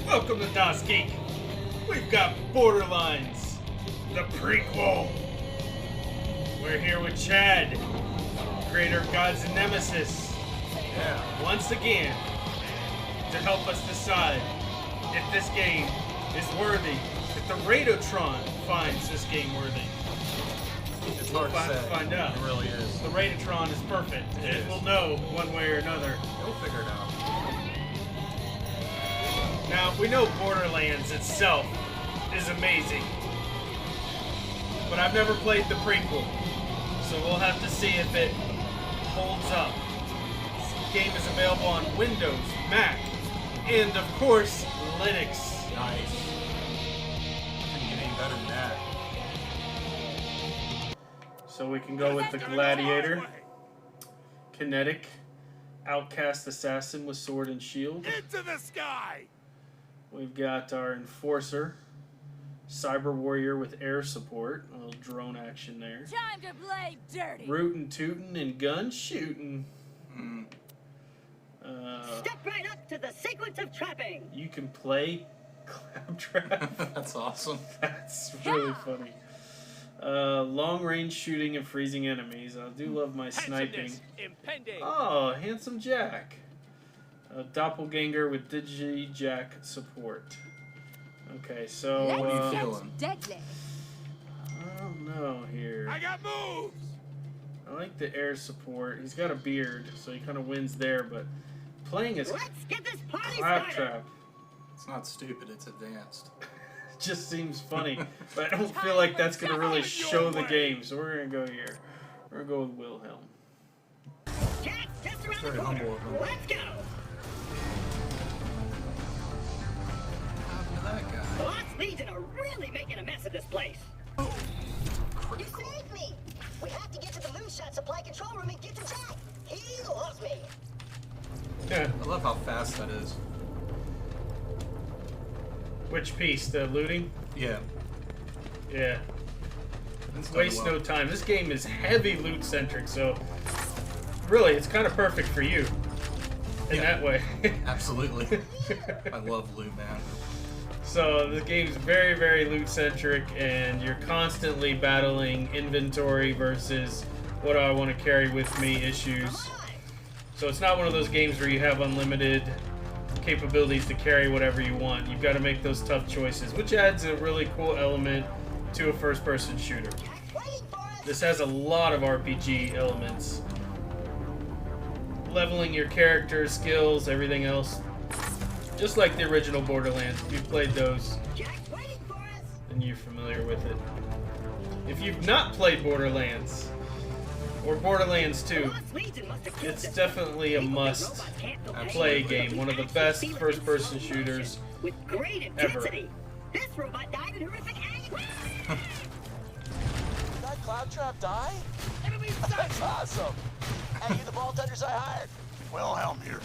Welcome to DasGeek. We've got Borderlands The Prequel. We're here with Chad, creator of Gods and Nemesis. Yeah. Once again, to help us decide if this game is worthy, if the Raidotron finds this game worthy. It's hard to say. Find out. It really is. The Raidotron is perfect. It will know one way or another. We'll figure it out. Now, we know Borderlands itself is amazing, but I've never played the prequel, so we'll have to see if it holds up. This game is available on Windows, Mac, and of course, Linux. Nice. Couldn't get any better than that. So we can go with the Gladiator, Kinetic, Outcast Assassin with Sword and Shield. Into the sky! We've got our Enforcer, Cyber Warrior with air support, a little drone action there. Time to play dirty. Rootin' tootin' and gun shooting. Step right up to the sequence of trapping. You can play Claptrap. That's awesome. That's really funny. Long range shooting and freezing enemies. I do love my sniping. Impending. Oh, Handsome Jack. Doppelganger with DasGeek support. Okay, so What are you feeling? Deadly. I don't know here. I got moves! I like the air support. He's got a beard, so he kind of wins there, but playing as Let's get this party started. Claptrap It's not stupid, it's advanced. just seems funny, but I don't feel like that's going to really show the game, so we're going to go here. We're going to go with Wilhelm. Jack, just around Very the corner. humble of him. Let's go. That guy. The Lost Legion are really making a mess of this place. You saved me! We have to get to the moonshot supply control room and get to Jack. He loves me. I love how fast that is. Which piece? The looting? Yeah. Yeah. It's done Waste well. no time. This game is heavy loot centric, so really it's kind of perfect for you in Yeah. that way. Absolutely. I love loot, man. So the game's very, very loot centric, and you're constantly battling inventory versus what do I want to carry with me issues. So it's not one of those games where you have unlimited capabilities to carry whatever you want. You've got to make those tough choices, which adds a really cool element to a first-person shooter. Waiting for us! This has a lot of RPG elements. Leveling your character, skills, everything else. Just like the original Borderlands. If you've played those, Jack's waiting for us. then you're familiar with it. If you've not played Borderlands, or Borderlands 2, The Lost Legion must have killed it's this definitely a thing. must Robots can't build play anything. game. One of the best first-person shooters with great ever. intensity. This robot died in horrific agony. Did that Cloudtrap die? Enemy That's awesome! And you the ball touchers I hired? Wilhelm here.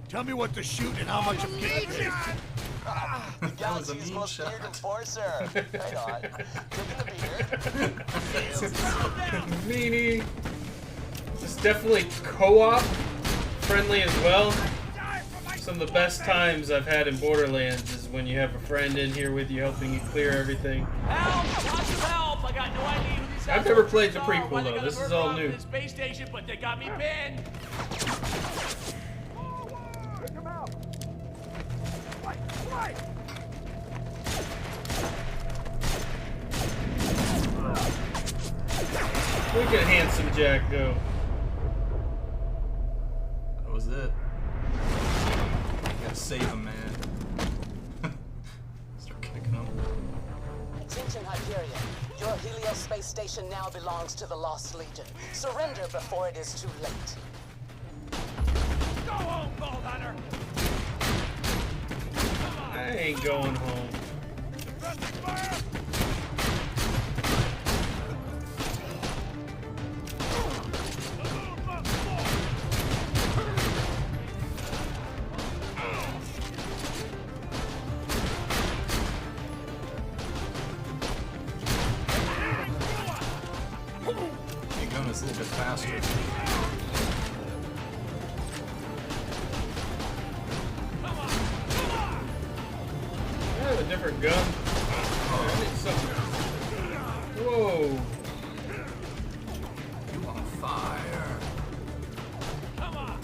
Tell me what to shoot and how much I'm getting paid. The That was a galaxy's mean most shot. feared enforcer. Right on. Drinking the beer. Meanie. It's definitely co-op friendly as well. Some of the best times I've had in Borderlands is when you have a friend in here with you helping you clear everything. Help! Lots of help! I got no idea who these I've never assholes played the are, prequel, why they though. gotta This is murder all off new. to the space station, but they got me pinned. Look at Handsome Jack go. That was it. You gotta save him, man. Start kicking him. Attention, Hyperion. Your Helios space station now belongs to the Lost Legion. Surrender before it is too late. Go home, Gold Hunter! I ain't going home. Suppressing fire! Your gun is a little bit faster. different gun? I need something. Whoa. You on fire. Come on.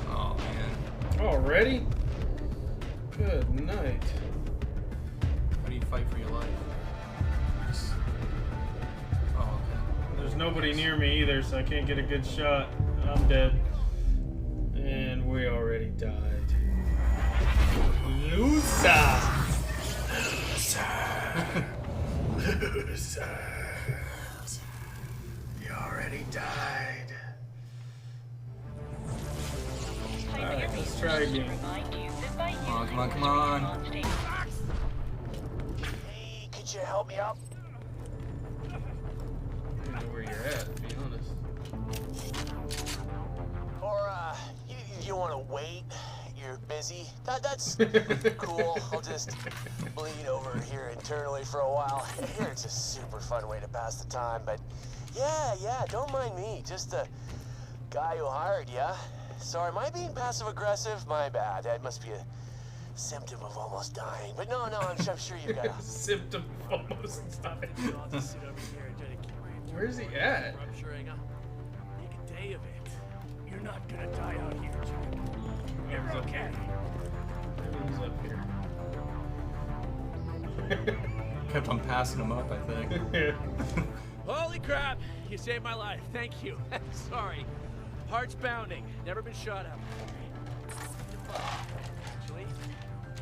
Oh, man. Already? Good night. How do you fight for your life? Just... Oh, okay. There's nobody near me either, so I can't get a good shot. I'm dead. And we already died. Loser! Loser. You already died. Alright, let's try again. Come on, come on. Hey, could you help me up? I don't know where you're at, to be honest. Or, you want to wait? You're busy? That's cool. I'll just bleed over here internally for a while. Here it's a super fun way to pass the time, but yeah, don't mind me. Just the guy who hired ya. Sorry, am I being passive-aggressive? My bad. That must be a symptom of almost dying. But no, I'm sure you got a Symptom of almost dying. I'll just sit over here and try to keep my Where's he at? rupturing. I'll make a day of it. You're not gonna die out here, Jack. You're okay. Maybe he's up here. Kept on passing them up, I think. Holy crap! You saved my life. Thank you. Sorry. Heart's pounding. Never been shot at before. Actually,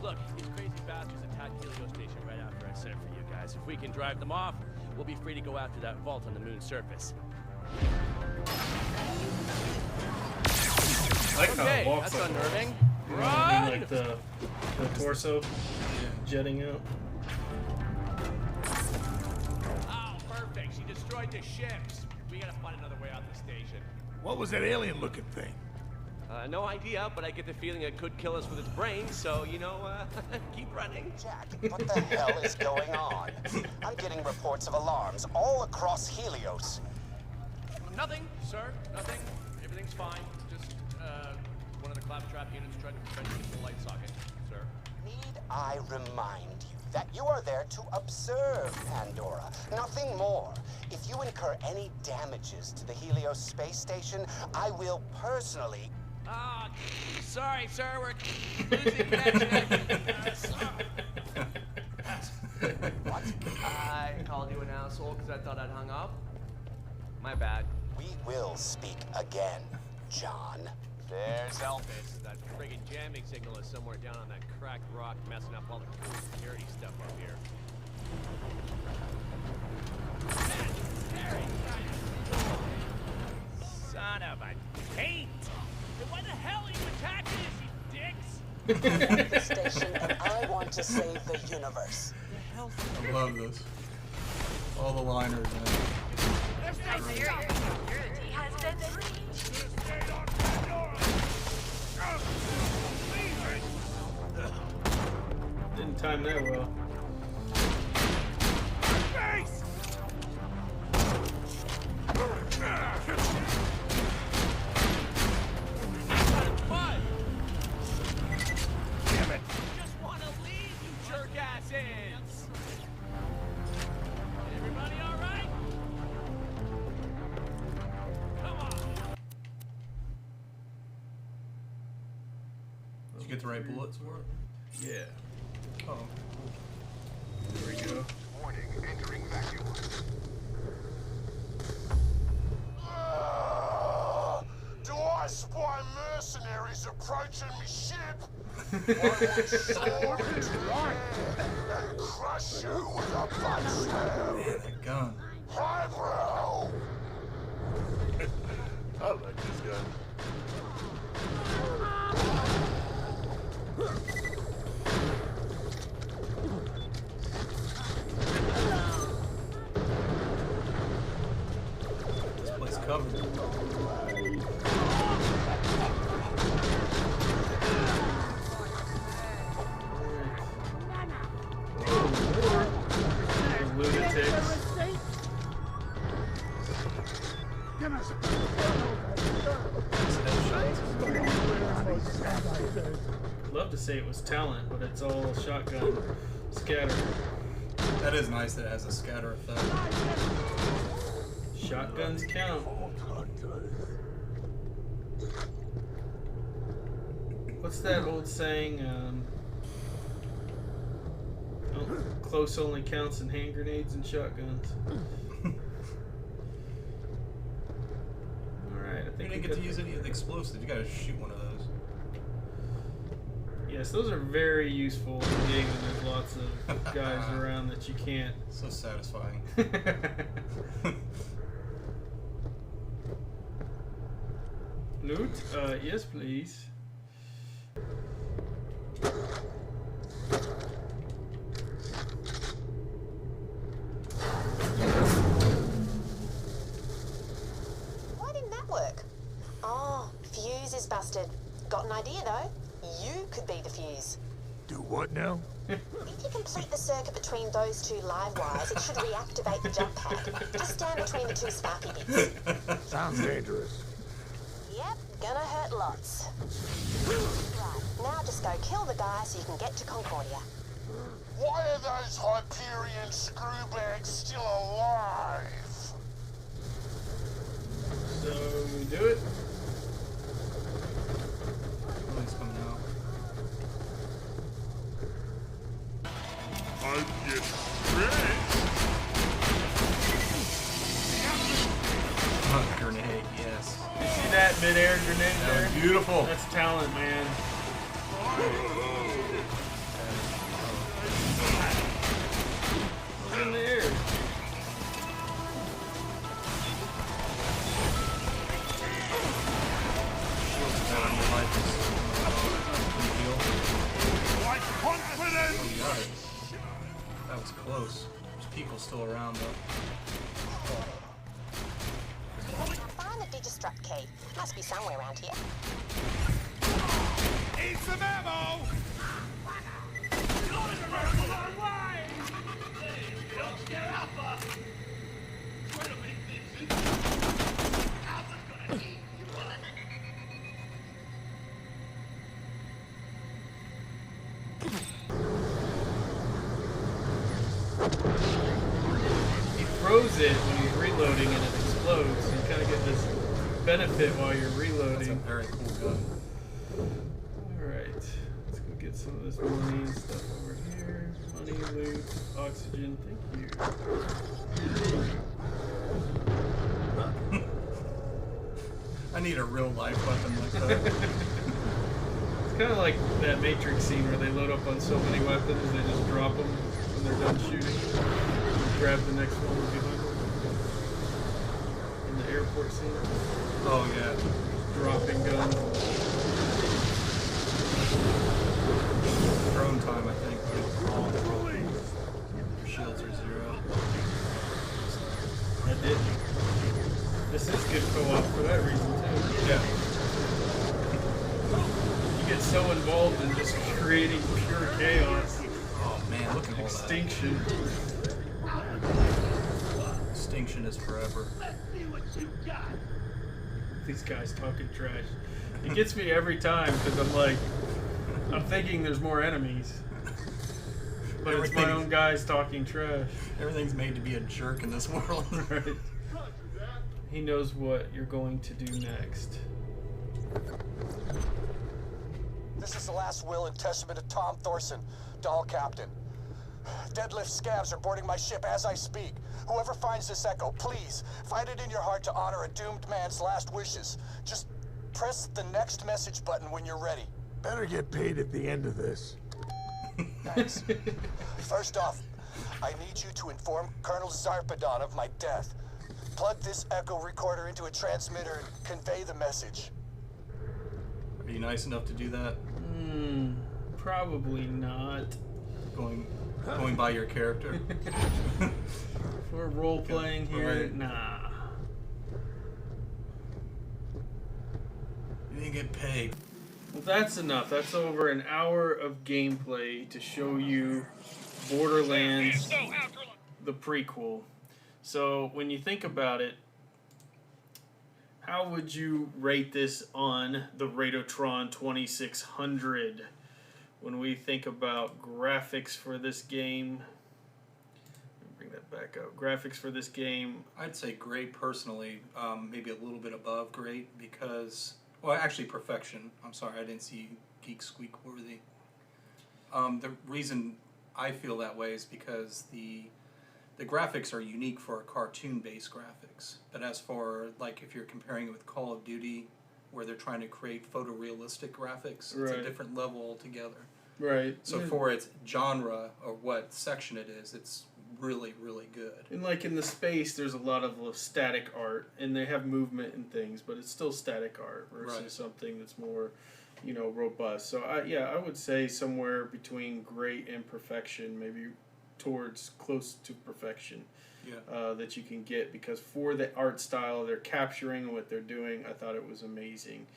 look, these crazy bastards attacked Helio Station right after I sent for you guys. If we can drive them off, we'll be free to go after that vault on the moon's surface. I like how Okay, it walks that's like that. unnerving. You know what I mean? Run! Like the torso jetting out. Oh, perfect. She destroyed the ships. We gotta find another way out the station. What was that alien-looking thing? No idea, but I get the feeling it could kill us with its brain, so, keep running. Jack, what the hell is going on? I'm getting reports of alarms all across Helios. Nothing, sir. Nothing. Everything's fine. Just, one of the claptrap units tried to prevent me from the light socket, sir. Need I remind you that you are there to observe Pandora, nothing more. If you incur any damages to the Helios space station, I will personally... Ah, sorry, sir. We're losing connection. What? I called you an asshole because I thought I'd hung up. My bad. We will speak again, John. There's Elvis. That friggin' jamming signal is somewhere down on that cracked rock, messing up all the cool security stuff up here. Son of a taint! Then why the hell are you attacking us, you dicks? The station, and I want to save the universe. I love this. All the liners, man. Siberia security has been breached. Didn't time that well. What? Damn it! Just want to leave, you jerk-asses! Everybody all right? Come on! Did you get the right bullets for it? Yeah. Oh. There we go. Warning, entering vacuum. Do I spy mercenaries approaching me ship? I will soar into the air and crush you with a punch. Man, that gun. Highbrow! I like this gun. This place covered. Those lunatics. Love to say it was talent, but it's all shotgun scatter. That is nice that it has a scatter effect. Shotguns count. What's that old saying? Close only counts in hand grenades and shotguns. Alright, I think you didn't get to use any of the explosives. You gotta shoot one of those. Yes, those are very useful in the game when there's lots of guys around that you can't. So satisfying. Loot? Yes, please. Why didn't that work? Oh, fuse is busted. Got an idea though. You could be the fuse. Do what now? If you complete the circuit between those two live wires, it should reactivate the jump pad. Just stand between the two sparky bits. Sounds dangerous. Yep, gonna hurt lots. Right, now just go kill the guy so you can get to Concordia. Why are those Hyperion screwbags still alive? So, we do it. Something's coming out. I get stretched. Grenade, yes. You see that mid-air grenade That there? was beautiful. That's talent, man. What's in the air? Shields down, your life is heal. Like confidence. You got it. That was close. There's people still around though. Find the Digistruct key. Must be somewhere around here. Need some ammo. He throws it when he's reloading and it explodes. So you kind of get this benefit while you're That's a reloading. very cool gun. Alright, let's go get some of this money and stuff over here. Money, loot, oxygen, thank you. I need a real life weapon like that. It's kind of like that Matrix scene where they load up on so many weapons, they just drop them when they're done shooting. Grab the next one behind them. In the airport scene. Oh yeah. Dropping guns. Drone time, I think. Right? Your shields are 0. I did. This is good co-op for that reason too. Yeah. You get so involved in just creating pure chaos. Oh man, look at all that. Extinction. Extinction is forever. These guys talking trash. It gets me every time because I'm like, I'm thinking there's more enemies. But it's my own guys talking trash. Everything's made to be a jerk in this world. Right. He knows what you're going to do next. This is the last will and testament of Tom Thorson, Doll Captain. Deadlift scavs are boarding my ship as I speak. Whoever finds this echo, please, find it in your heart to honor a doomed man's last wishes. Just press the next message button when you're ready. Better get paid at the end of this. Thanks. First off, I need you to inform Colonel Zarpedon of my death. Plug this echo recorder into a transmitter and convey the message. Are you nice enough to do that? Probably not. Going by your character? If we're role playing here, Right. nah. You didn't get paid. Well, that's enough. That's over an hour of gameplay to show you Borderlands The Prequel. So when you think about it, How would you rate this on the Raidotron 2600? When we think about graphics for this game, bring that back up. Graphics for this game, I'd say great personally, maybe a little bit above great because, well, actually perfection. I'm sorry, I didn't see Geek Squeak worthy. The reason I feel that way is because the graphics are unique for cartoon-based graphics. But as for, like, if you're comparing it with Call of Duty, where they're trying to create photorealistic graphics, it's a different level altogether. Right. So for its genre, or what section it is, it's really, really good. And like in the space, there's a lot of static art, and they have movement and things, but it's still static art versus something that's more, you know, robust. So I would say somewhere between great and perfection, maybe towards close to perfection. That you can get, because for the art style they're capturing and what they're doing, I thought it was amazing.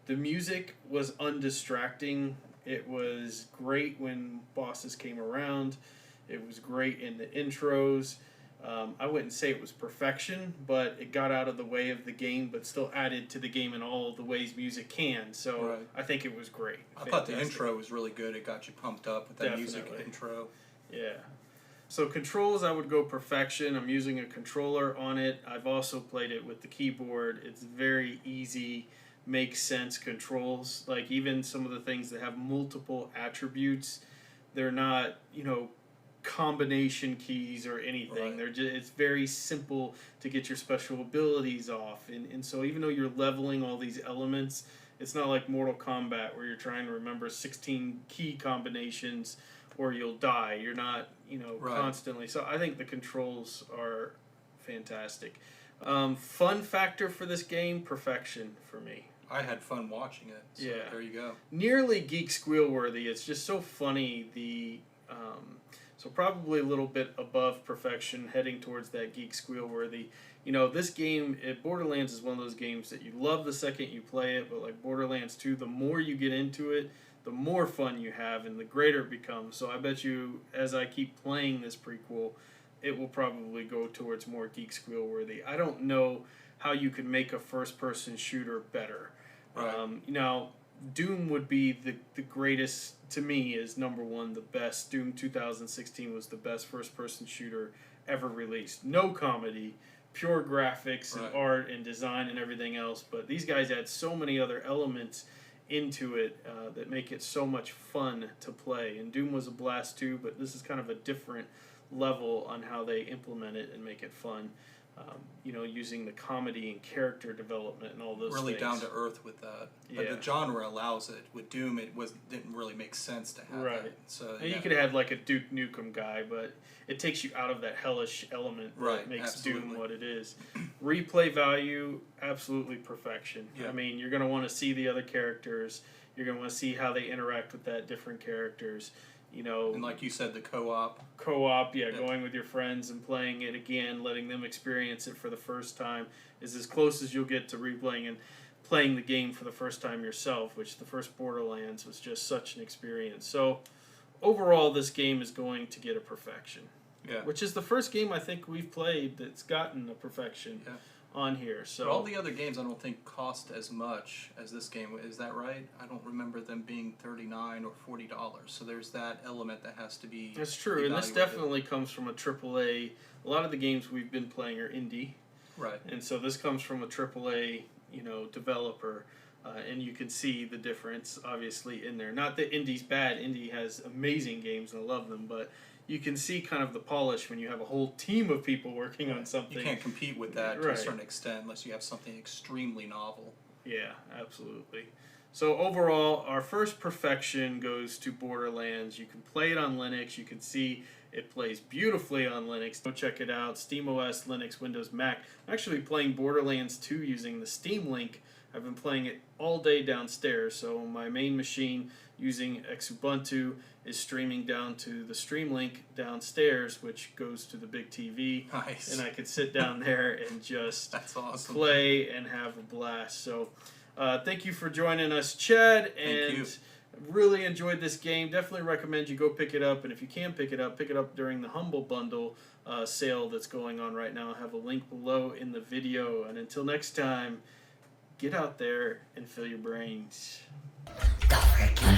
The music was undistracting. It was great when bosses came around. It was great in the intros. I wouldn't say it was perfection, but it got out of the way of the game, but still added to the game in all the ways music can. So I think it was great. I thought the intro was really good. It got you pumped up with that music intro. Yeah. So controls, I would go perfection. I'm using a controller on it. I've also played it with the keyboard. It's very easy, makes sense controls. Like even some of the things that have multiple attributes, they're not, you know, combination keys or anything. They're just, it's very simple to get your special abilities off. And so even though you're leveling all these elements, it's not like Mortal Kombat where you're trying to remember 16 key combinations or you'll die. You're not, you know, constantly. So I think the controls are fantastic. Fun factor for this game, perfection for me. I had fun watching it. So there you go. Nearly Geek Squeal worthy. It's just so funny. So probably a little bit above perfection, heading towards that Geek Squeal worthy. You know, this game, Borderlands is one of those games that you love the second you play it, but like Borderlands 2, the more you get into it, the more fun you have and the greater it becomes. So I bet you, as I keep playing this prequel, it will probably go towards more Geek Squeal worthy. I don't know how you could make a first-person shooter better. Now, Doom would be the greatest, to me, is number one, the best. Doom 2016 was the best first-person shooter ever released. No comedy, pure graphics and art and design and everything else. But these guys add so many other elements into it that make it so much fun to play. And Doom was a blast too, but this is kind of a different level on how they implement it and make it fun. You know, using the comedy and character development and all those really things. down to earth with that. But the genre allows it. With Doom, it didn't really make sense to have that. So and you could have like a Duke Nukem guy, but it takes you out of that hellish element that makes Doom what it is. Replay value, absolutely perfection. I mean, you're going to want to see the other characters. You're going to want to see how they interact with that different characters. You know, and like you said, the co-op, going with your friends and playing it again, letting them experience it for the first time is as close as you'll get to replaying and playing the game for the first time yourself, which the first Borderlands was just such an experience. So overall, this game is going to get a perfection, which is the first game I think we've played that's gotten a perfection on here. So but all the other games I don't think cost as much as this game. Is that right? I don't remember them being $39 or $40. So there's that element that has to be. That's true, and this definitely comes from a AAA. A lot of the games we've been playing are indie, and so this comes from a AAA, you know, developer, and you can see the difference obviously in there. Not that indie's bad. Indie has amazing games and I love them, but you can see kind of the polish when you have a whole team of people working on something. You can't compete with that to a certain extent unless you have something extremely novel. Yeah, absolutely. So overall, our first perfection goes to Borderlands. You can play it on Linux. You can see it plays beautifully on Linux. Go check it out. SteamOS, Linux, Windows, Mac. I'm actually playing Borderlands 2 using the Steam Link. I've been playing it all day downstairs. So my main machine using Xubuntu is streaming down to the Stream Link downstairs, which goes to the big TV. Nice. And I could sit down there and just play and have a blast. So thank you for joining us, Chad. And really enjoyed this game. Definitely recommend you go pick it up. And if you can pick it up during the Humble Bundle sale that's going on right now. I'll have a link below in the video. And until next time, get out there and fill your brains. Don't forget.